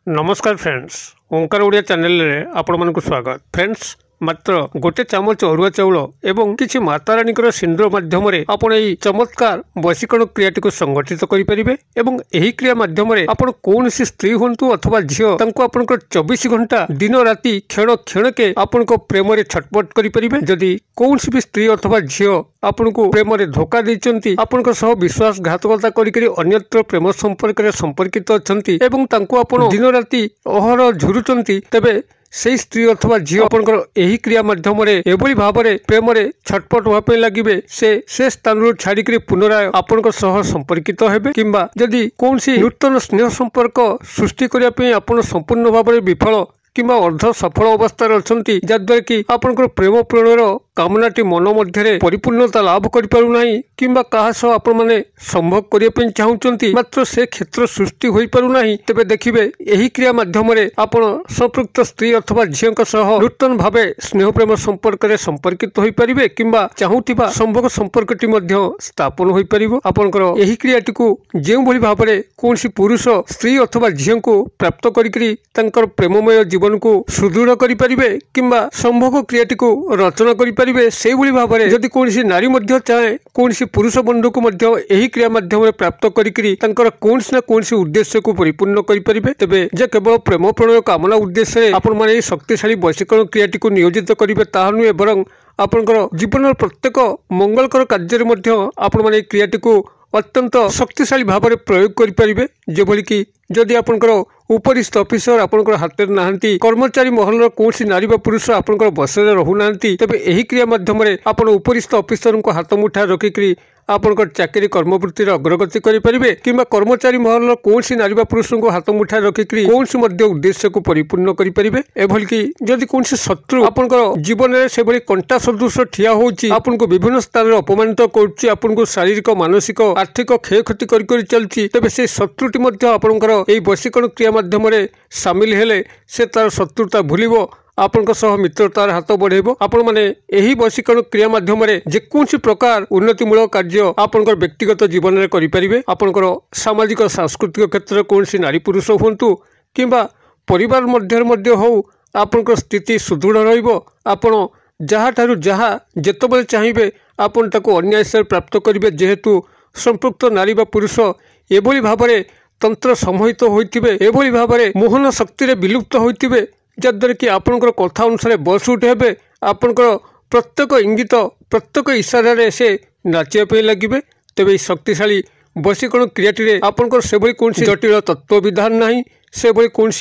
नमस्कार फ्रेंड्स, ओंकार ओडिया चैनल रे आपण मानक स्वागत। फ्रेंड्स, मात्र गोटे चामच अरुआ चाउल एवं किछि मातारानी सिंदूर माध्यम आपण एही चमत्कार वशीकरण क्रियाटी को संगठित करें एवं एही क्रिया माध्यम आपण कौन स्त्री हूँ अथवा झील आपण 24 घंटा दिन राति क्षण क्षण के आपण प्रेम रे छटपट करें। जदि कौन भी स्त्री अथवा झील आपण को प्रेम रे धोखा देइचंती, आपण सह विश्वासघातकता करी अन्यत्र प्रेम संपर्क रे संपर्कित अछंती एवं तांको आपण दिन राति अहर झुरुचंती, तेबे से स्त्री अथवा झील आपनकर एही क्रिया माध्यम एभली भाव प्रेम छटपट होगा लगे से स्थान छाड़ी पुनराय आपन सह संपर्कित हेबे किंबा जदि कौन नूतन स्नेह संपर्क सृष्टि करने आप संपूर्ण भाव विफल किंबा अर्ध सफल अवस्था अच्छी जहाद्वारा कि आपनकर प्रेम पूरणर कामनाटी मन मध्य परिपूर्णता लाभ कर पारुना किंबा कहा सह आपण माने संभोग करने चाहूँगी मात्र से क्षेत्र सृष्टि हो पारुना, तेबे देखिबे एही क्रिया माध्यम आपण संपृक्त स्त्री अथवा झील सह नूतन भाव स्नेह प्रेम संपर्क रे संपर्कित हो पारिबे किंबा चाहूथिबा संभोग संपर्कटी मध्य स्थापन हो पारिबो। आपनकर एही क्रियाटी को जेउ भली भाव कौन पुरुष स्त्री अथवा झील को प्राप्त करिकरी तांकर प्रेममय जीवन को सुदृढ़ करि परिबे किंबा संभोग क्रियाटी को रचना करि से भाव में जदि कौन नारी चाहे कौन पुरुष बंधु को यही क्रिया माध्यम प्राप्त करी कौन ना कौन उद्देश्य को परिपूर्ण करें, तेबे जे केवल प्रेम प्रणय कामना उद्देश्य आपण माने शक्तिशाली वशीकरण क्रियाटी को नियोजित करेंगे ताहा नुहे, बरं आपनकर जीवन प्रत्येक मंगलकर कार्य आपण माने क्रियाटी को अत्यंत शक्तिशाली भाव में प्रयोग करें। जेभली कि जदि आपनकर उपरिस्थ ऑफिसर आपनकर हाथ में नहांती, कर्मचारी महल कौन नारी बा पुरुष आपनकर बसरे रहूना, तेबे एही क्रिया माध्यम आपण उपरिस्थ ऑफिसर को हाथ मुठा रखिक आपनकर चाकरी कर्मवृत्ति अग्रगति करें किंबा कर्मचारी महल कौन नारी बा पुरुष को हाथ मुठा रखिक कौन उद्देश्य को परिपूर्ण करें। एभली कि जदि कौन शत्रु आपनकर जीवन में से कंटा सदृश ठिया होची आपनको विभिन्न स्थान में अपमानित करुच्ची, आपनको शारीरिक मानसिक आर्थिक क्षयक्षति कर चलती, तेबे से शत्रुटी मध्य आपनकर एही वशीकरण क्रिया माध्यम सामिल हेले से तार शत्रुता भूलिबो, आपण सह मित्रतार हाथ बढ़ेब। आपण माने एही वशीकरण क्रिया माध्यम जेकोसी प्रकार उन्नतिमूलक कार्य आपनकर व्यक्तिगत जीवन में करें। आपनकर सामाजिक सांस्कृतिक क्षेत्र में कौन नारी पुरुष हूँ किंबा परिवार मध्य हो आपनकर स्थिति सुदृढ़ रहिबो। आपण जहाँ ठारू जहाँ जेतबेले चाहिए आपण ताको अन्याय प्राप्त करेंगे, जेहेतु संपृक्त नारी बा पुरुष एभली भाव तंत्र सम्मोहित होइतिबे, एभली भाव मोहन शक्ति विलुप्त होइतिबे, जद्वारा कि आपनकर कथा अनुसार बस उठे हेबे, आपनकर प्रत्येक इंगित प्रत्येक इशारे से नाचिया लगे। तेबे शक्तिशाली वशीकरण क्रियाटी आपनकर से कौन जटिल तत्व विधान नहीं, से कौन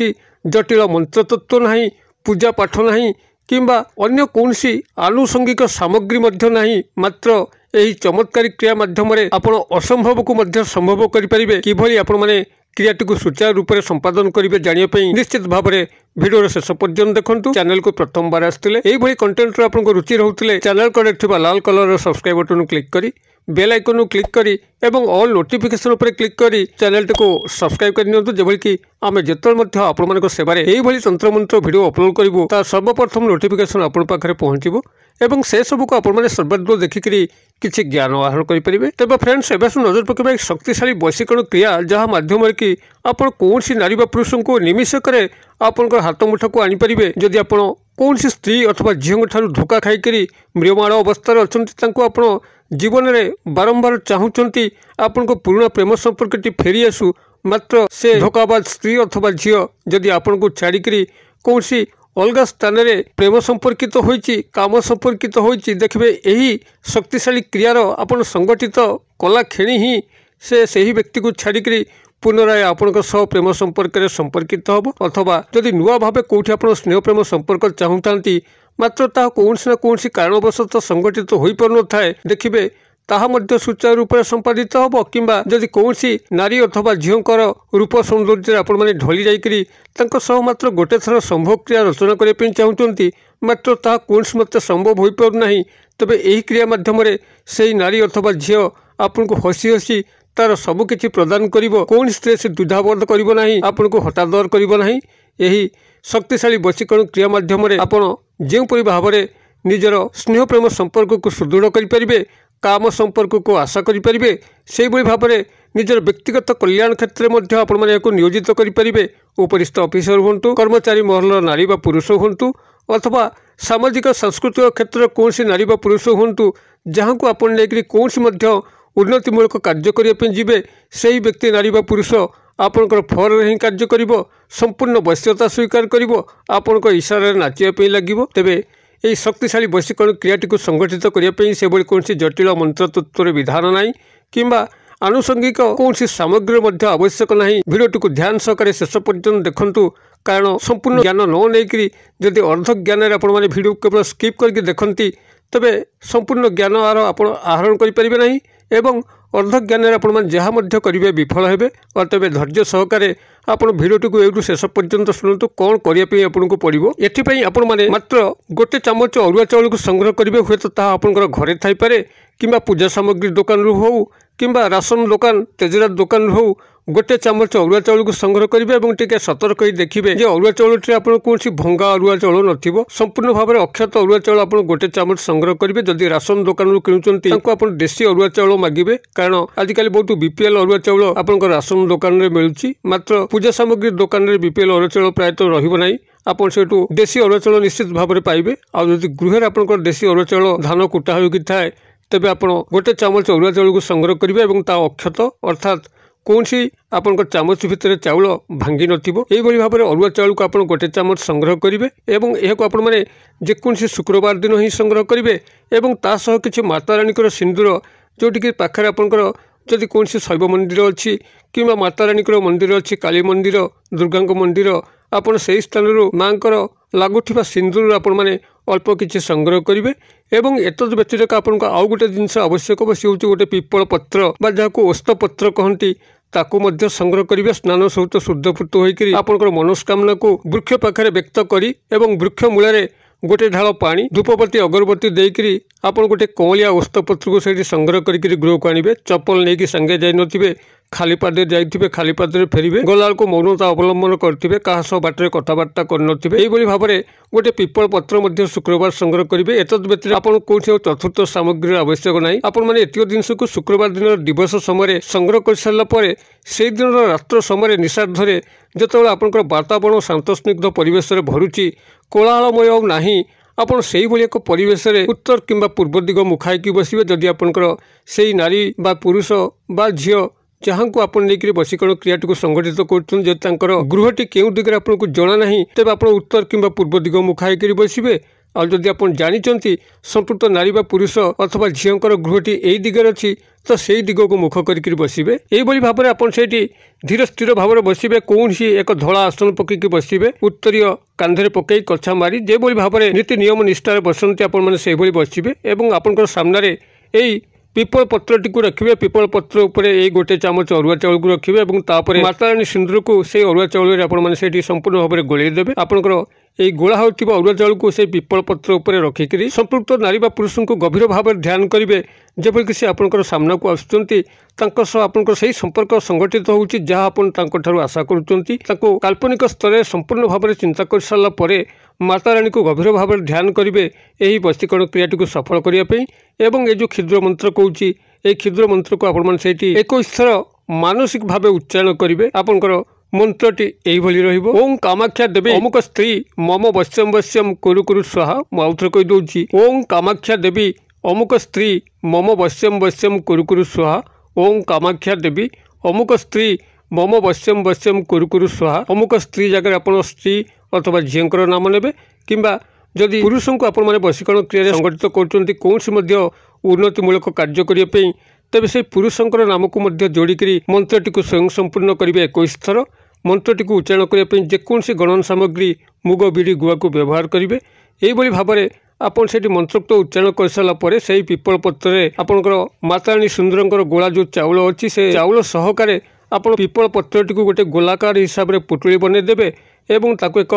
जटिल मंत्र तत्व नहीं, पूजा पाठ नहीं किंबा अन्य कौन आनुषंगिक सामग्री मध्य नहीं, मात्र यही चमत्कारी क्रिया माध्यम आपण असंभव को मध्य संभव करें। किभली आपण माने क्रियाटी को सुचारू रूप से संपादन करेंगे जानापी निश्चित भाव में भिडियो शेष पर्यंत देखो। चैनल को प्रथम बार आसते यही कंटेंट आपको रुचि रोते चैनल कड़े लाल कलर सब्सक्राइब बटन क्लिक करी बेल आइकन क्लिक करी एवं ऑल नोटिफिकेशन उपर क्लिक करी चैनल को सब्सक्राइब कर नियंतु, जेभली कि आमे जेतल आपण मानक सेवारे एही भली तंत्र मंत्र वीडियो अपलोड करिवो ता सर्वप्रथम नोटिफिकेशन आपण पाखरे पहुंचीबो एवं से सब को आपण माने सर्वाग्र देखिकरी किछि ज्ञान आहरण करि परिबे। तबे फ्रेंड्स, एबे नजर पकेबा एक शक्तिशाली वशीकरण क्रिया जहाँ माध्यम कि आपण कौन नारी बा पुरुष को निमिषक आपनकर हाथ मुठा को आनी परिबे। जदि आपण कौन स्त्री अथवा झील ठारू धोखा खाई म्रियमाण अवस्था अच्छा आपण जीवन में बारंबार चाहूँगी आपण पुराना प्रेम संपर्कटी फेरी आसू, मात्र से धोखाबाज स्त्री अथवा झील जदि आपण को छाड़ी कौन अलग स्थान में प्रेम संपर्कित होइची काम संपर्कित होइची, देखिए यही शक्तिशाली क्रियार आपण संगठित कला खेणी ही से व्यक्ति को छाड़ी पुनराय आपण प्रेम संपर्क में संपर्कित हम, अथवा जदि नुआ भाव कौटी आप स्नेह प्रेम संपर्क चाहूँ मात्र ता कौन ना कौन कारणवशतः संगठित हो पार नए, देखिए ताहा मध्य सुचारू रूप से संपादित हम किंबा जदि कौन नारी अथवा झीलकर रूप सौंदर्य आपण मैंने ढली जाकर मात्र गोटे थर संभोग क्रिया रचना करने चाहूँगी, मात्र ताहा कौन मत संभव हो पारना, तेबे यही क्रिया माध्यम से नारी अथवा झील आपन को हसी हसी तार सबकि प्रदान करिवो, कौन स्ट्रेस द्विधाबोध करिवो नाही, आपन को हतादर करिवो नाही। यही शक्तिशाली वशीकरण क्रिया माध्यम आपण जेपरि भाव में निजर स्नेह प्रेम संपर्क को सुदृढ़ करें, काम संपर्क को आशा करें से भाव में निजर व्यक्तिगत कल्याण क्षेत्र में आपको नियोजित करेंगे। उपरिस्थ ऑफिसर हूँ, कर्मचारी महल नारी बा पुरुष हूँ अथवा सामाजिक सांस्कृतिक क्षेत्र कौन नारी बा पुरुष हूँ जहाँ को आप कौन उन्नतिमूलक कार्य करने जी से ही व्यक्ति नारी बा पुरुष आपणकर फर ही कार्य कर संपूर्ण वश्यता स्वीकार कर आपण इशारे नाचापी लगे। तेबे यही शक्तिशाली वशीकरण क्रियाटी को संगठित करने से कौन जटिल मंत्रतत्व विधान ना कि आनुषंगिक कौन सामग्री आवश्यक ना। भिडियोटी को ध्यान सहकारे शेष पर्यटन देखूँ कारण संपूर्ण ज्ञान न नहीं जदि अर्ध ज्ञान आपने भिडियो केवल स्किप करके देखती तेबे संपूर्ण ज्ञान आहरण करें ना एवं अर्ध ज्ञान आपड़ करेंगे विफल हेबे। और तेज धैर्य सहकारे आप भिडियोटी को यूँ शेष पर्यंत शुणु कौन करने आपको पड़ो। एपाई आपण मैंने मात्र गोटे चामच अरुआ चाउल को संग्रह करेंगे हुए तो आपंकर घरे थाईपे कि पूजा सामग्री दुकान हो कि राशन दुकान तेजरात दुकान हो गोटे चामच अरुआ चाउल को संग्रह करेंगे और टे सतर्क ही देखिए जे अरुआ चाउल आप कौन भंगा अरुआ चाउल न संपूर्ण भाव में अक्षत अरुआ चाउल आप गोटे चामच संग्रह करेंगे। जदि राशन दुकान किणुंट आप देशी अरुआ चाउल मागे कारण आजिकल बहुत बीपीएल अरुआ चाउल आप राशन दुकान में मिलूँ मात्र पूजा सामग्री दुकान में बीपीएल अरुआ चाउल प्रायतः रही आपन सेठू देशी अरुआ चाउल निश्चित भाव में पाइबे। आदि गृह आपंकर देशी अरुआ चाउल धान कुटा हो थाए तेबे आप गोटे चामच अरुआ चाउल को संग्रह करेंगे और अक्षत अर्थात कौन सी आपंकर चामच भितर चाउल भांगी नथिबो एही भाव में अरुआ चाउल को आप गोटे चामच संग्रह करेंगे और यह को आपण मैंने जेकोसी शुक्रवार दिन ही संग्रह करेंगे और तासह किसी माता रानी सिंदूर जोटि पाखे आपंकर जदि कौन शैव मंदिर अच्छी कि माता रानी मंदिर अच्छी काली मंदिर दुर्गा मंदिर आपड़ से स्थान माँ लगुवा सिंदूर आपण मैंने अल्प किसी संग्रह करेंगे। एवं एतद व्यतिरिक्त आपको आउ गोटे जिनस आवश्यक सी हूँ गोटे पिपल पत्र जहाँ को ओस्त पत्र कहती ताकू मध्य संग्रह करेंगे। स्नान सहित शुद्धपूत होकर आपंकर मनोस्कामना को वृक्ष पाखे व्यक्त करी एवं वृक्ष मूल गोटे ढाल पानी धूपबत्ती अगरबत्ती देकर आप गोटे कौलिया ओस्त पत्र को सही संग्रह करके गृह को आनिबे। चप्पल नहीं कि संगे जाई नथिबे खाली पादे जाइथिबे खाली पादे फेरिबे गला को मौनता अवलंबन करथिबे कहा सह बाटर कथबार्ता करनथिबे एही भाव में गोटे पिपल पत्र मध्य शुक्रवार संग्रह करेंगे। एतद व्यतिरिक्त आपन कौन चतुर्थ सामग्री आवश्यक ना आपण मैंने एतिक जिनस को शुक्रवार दिन दिवस समय संग्रह कर सारा पर से दिन रात्र समय निषार्धे जिते आपंकर वातावरण शांत स्निग्ध परिवेश भरुची कोलाहलमय और नाही आपड़ से एक परिवेश उत्तर किंबा पूर्व दिग मुखाई बसवे। जदि आपंकर से नारी बा पुरुष बा झील जहाँ को आप वशीकरण क्रियाटी को संगठित कर गृहटी क्यों दिगरे आपको जना ना तेज आप उत्तर किंबा पूर्व दिग मुखाई बसवे। और जदि आप जानते संपुक्त नारी बा पुरुष अथवा झीलकर गृहटी यही दिगरे अच्छी तो से दिग को मुख कर बसवे। यही भाव में आप धीर स्थिर भाव में बसवे कौन सी एक धला आसन पकईकि बसवे उत्तरीय कांधे पकई कछा मारी जो भाव में नीति नियम निष्ठार बसती आपसे बसवे और आपंकर सामने यही पिपल पत्रटी को रखिए। पिपल पत्र उपरे एक गोटे चामच अरुआ चाउल को रखिए और तापर माता रानी सिंदूर को से अरुआ चाउल आपड़ी संपूर्ण भाव में गोलैदेवे। आपंकर यही गोला होता अरुआ चाउल को से पिपल पत्र उपरे रखिक संपृक्त नारी बा पुरुष को गभीर भाव में ध्यान करेंगे जबकि से आपंकर सामना को आसुँच से संपर्क संगठित होउची जहाँ आपन आशा करुँच काल्पनिक स्तर संपूर्ण भाव में चिंता कर सारा पर माता रानी को गभीर भाव में ध्यान करेंगे यही वशीकरण क्रियाटी को सफल करने एवं ये जो क्षुद्र मंत्र कहूँ ये क्षुद्र मंत्र को आपण 21 थर मानसिक भाव उच्चारण करेंगे। आपंकर मंत्रटी यही ओं कामाख्या देवी अमुक स्त्री मम वश्यम वश्यम कुरु कुरु स्वाहा मुझे कहीदे ओं कामाख्या देवी अमुक स्त्री मम वश्यम वश्यम कुरु कुरु स्वाहा ओं कामाख्या देवी अमुक स्त्री मम वश्यम वश्यम कुरु कुरु स्वाहा। अमुक स्त्री जगह आप स्त्री अथवा झीलकर नाम ने कि जदि पुरुष को आप वशीकरण क्रिया संगठित कर कौन उन्नतिमूलक कार्य करने तेज से पुरुषंकर नाम को जोड़िक मंत्रटी को स्वयं संपूर्ण करेंगे 21 थर। मंत्रटी को उच्चारण करने जेकोसी गणन सामग्री मुग बिड़ी गुआ को व्यवहार करेंगे। यही भाव में आपन से मंत्रोक्त उच्चारण कर सारापर से पिपल पत्र आपंकर माता रानी सुंदर गोला जो चाउल अच्छी से चाउल सहकारे आप पिपल पत्रटी को गोटे गोलाकार हिसाब से पुटुली बनईदेवे और ताको एक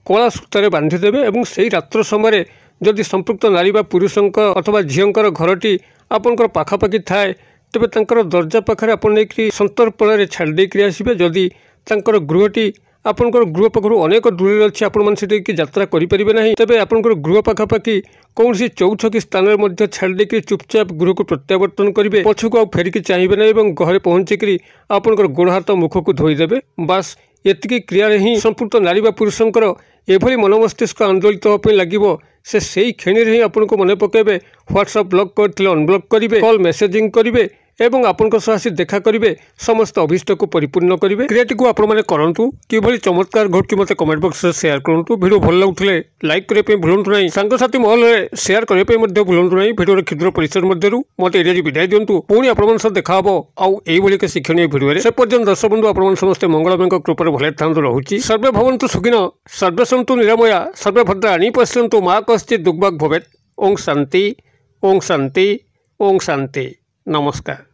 कला सूतार बांधिदेवे और से रात्र समय जदि संपृक्त नारी बा पुरुष अथवा झीलकर घरटी आपंकर पाखापाखि थाए तेज दरजा पाखे आप संतर्पण छाड़ी आसबे। जदि गृहटी ଆପଣଙ୍କର ଗୃହ ପାଖରୁ ଅନେକ ଦୂରରେ ଅଛି, ଆପଣମାନେ ସେଠିକି ଯାତ୍ରା କରିପାରିବେ ନାହିଁ, ତେବେ ଆପଣଙ୍କର ଗୃହ ପାଖାପାଖି କୌଣସି ଚୌଛକି ସ୍ଥାନରେ ମଧ୍ୟ ଛାଡ଼ି ଦେଇକି ଚୁପଚାପ ଗୃହକୁ ପ୍ରତ୍ୟାବର୍ତ୍ତନ କରିବେ। ପଛକୁ ଆଉ ଫେରିକି ଚାହିଁବେ ନାହିଁ ଏବଂ ଘରେ ପହଞ୍ଚିକରି ଆପଣଙ୍କର ଗୋଡ଼ ହାତ ମୁଖକୁ ଧୋଇଦେବେ। ବାସ୍ ଏତିକି କ୍ରିୟାରେ ହିଁ ସମ୍ପୃକ୍ତ ନାରୀ ବା ପୁରୁଷଙ୍କର ଏଭଳି ମନ ମସ୍ତିଷ୍କ ଆନ୍ଦୋଳିତ ହେବା ପାଇଁ ଲାଗିବ, ସେ ସେଇ କ୍ଷଣରେ ହିଁ ଆପଣଙ୍କୁ ମନେ ପକାଇବେ, ହ୍ୱାଟ୍ସଆପ୍ ବ୍ଲକ୍ କରିଥିଲେ ଅନବ୍ଲକ୍ କରିବେ, କଲ୍ ମେସେଜିଂ କରିବେ ଏବଂ ଆପଣଙ୍କ ସହ ଆସି ଦେଖା କରିବେ, ସମସ୍ତ ଅଭିଷ୍ଟକୁ ପରିପୂର୍ଣ୍ଣ କରିବେ। କ୍ରିୟାଟିକୁ ଆପଣମାନେ କରନ୍ତୁ। କିଭଳି ଚମତ୍କାର ଘଟୁଛି ମୋତେ କମେଣ୍ଟ ବକ୍ସରେ ସେୟାର କରନ୍ତୁ। ଭିଡ଼ିଓ ଭଲ ଲାଗୁଥିଲେ ଲାଇକ୍ କରିବା ପାଇଁ ଭୁଲନ୍ତୁ ନାହିଁ, ସାଙ୍ଗସାଥୀ ମହଲରେ ସେୟାର କରିବା ପାଇଁ ମଧ୍ୟ ଭୁଲନ୍ତୁ ନାହିଁ। ଭିଡ଼ିଓର କ୍ଷୁଦ୍ର ପରିସର ମଧ୍ୟରୁ ମୋତେ ଏରିଆରେ ବିଦାୟ ଦିଅନ୍ତୁ। ପୁଣି ଆପଣମାନଙ୍କ ସହ ଦେଖା ହେବ ଆଉ ଏଇଭଳି ଏକ ଶିକ୍ଷଣୀୟ ଭିଡ଼ିଓରେ। ସେ ପର୍ଯ୍ୟନ୍ତ ଦର୍ଶକ ବନ୍ଧୁ ଆପଣମାନେ ସମସ୍ତେ ମଙ୍ଗଳମୟଙ୍କ କୃପାରେ ଭଲରେ ଥାନ୍ତୁ। ରହୁଛି। ସର୍ବେ ଭବନ୍ତୁ ସୁଖିନଃ, ସର୍ବେ ସନ୍ତୁ ନିରାମୟା, ସର୍ବେ ଭଦ୍ରାଣୀ ପଶ୍ୟନ୍ତୁ, ମା କଶ୍ଚିତ୍ ଦୁର୍ଭାଗ୍ୟ ଭବେତ୍। ଓଁ ଶାନ୍ତି, ଓଁ ଶାନ୍ତି, ଓଁ ଶାନ୍ତି। ନମସ୍କାର।